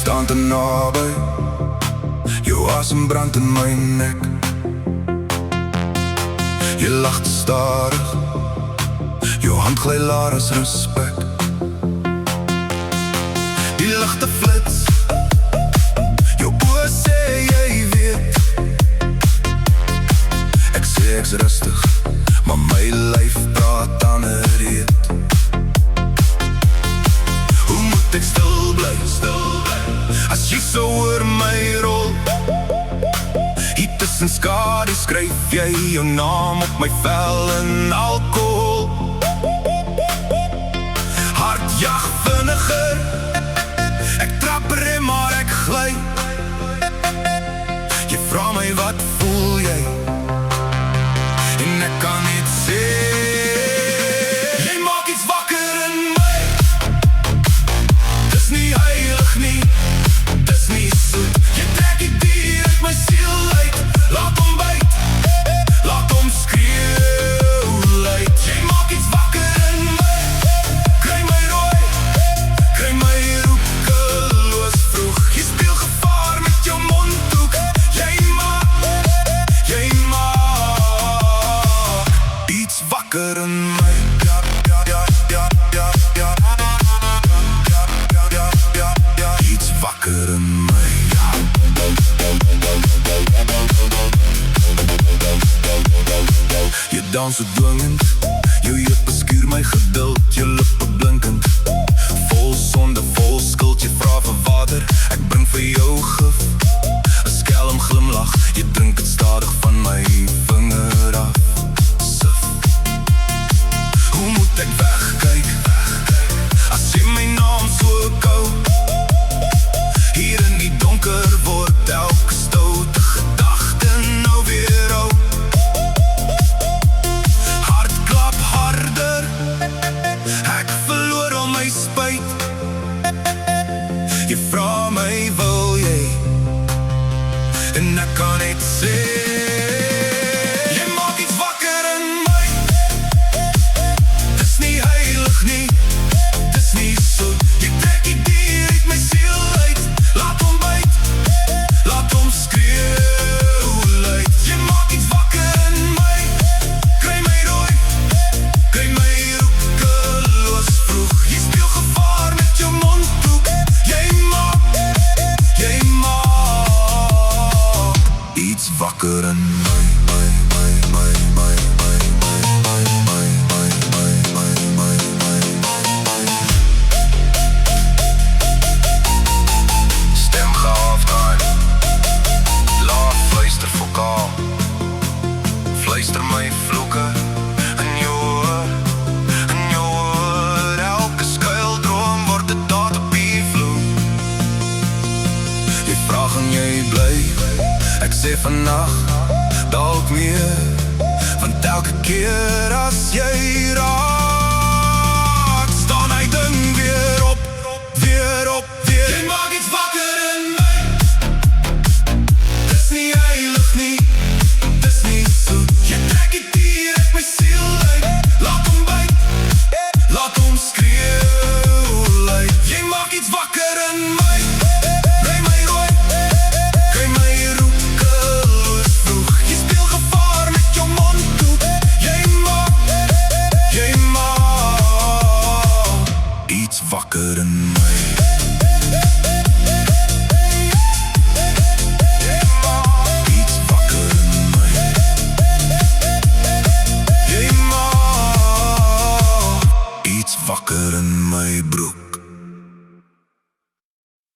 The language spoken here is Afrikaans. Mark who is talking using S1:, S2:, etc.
S1: staan te naby, jou asem brand in my nek. Jy lag te stadig, jou hand gly laer as respek. Die ligte flits, jou oë sê jy weet. Ek sê ek's rustig, maar my lyf praat aan 'n reet. Hoe moet ek stil bly, as jy so oor my rol? Hier tussen skade skryf jy jou naam op my vel in alkohol. Hart jag vinniger, ek trap rem maar ek gly. Jy vra my wat voel jy, en ek kan niet sê. Jy maak iets wakker in my, dis nie heilig nie, dis nie soet. Jy trek die dier uit my siel uit, laat hom byt, laat hom skreeuw luid. Jy maak iets wakker in my, kry my rooi, kry my roekeloos vroeg. Jy speel gevaar met jou mondhoek, jy maak iets wakker in my. Iets wakker in my. Jy dans so dwingend, jou heupe skuur my geduld, jou lippe blinkend, vol sonde, vol skuld. Jy vra vir water, ek bring vir jou gif, 'n skelm glimlag, jy drink het stadig van my vinger af. Sif, hoe moet ek wegkyk, as jy my naam so kou? Hier in die donker word elke stoute gedagte nou weer ou. Hart klap harder, ek verloor al my spyt. Jy vra my wil jy, en ek kan net sê. Jy maak iets wakker in my, dis nie heilig nie, dis nie soet. Jy trek die dier uit my siel uit, laat hom byt, laat hom skreeuw luid. Jy maak iets wakker in my, kry my rooi, kry my roekeloos vroeg. Jy speel gevaar met jou mondhoek, jy maak iets wakker in my. Stem geafdaai, laat fluister vokaal, fluister my vloeke in jou oor, in jou oor. Elke skuildroom word 'n daad op die vloer. Jy vraag en jy bly, ek sê vannacht, dalk meer, want elke keer as jy raak, staan hy ding weer op, weer. Jy maak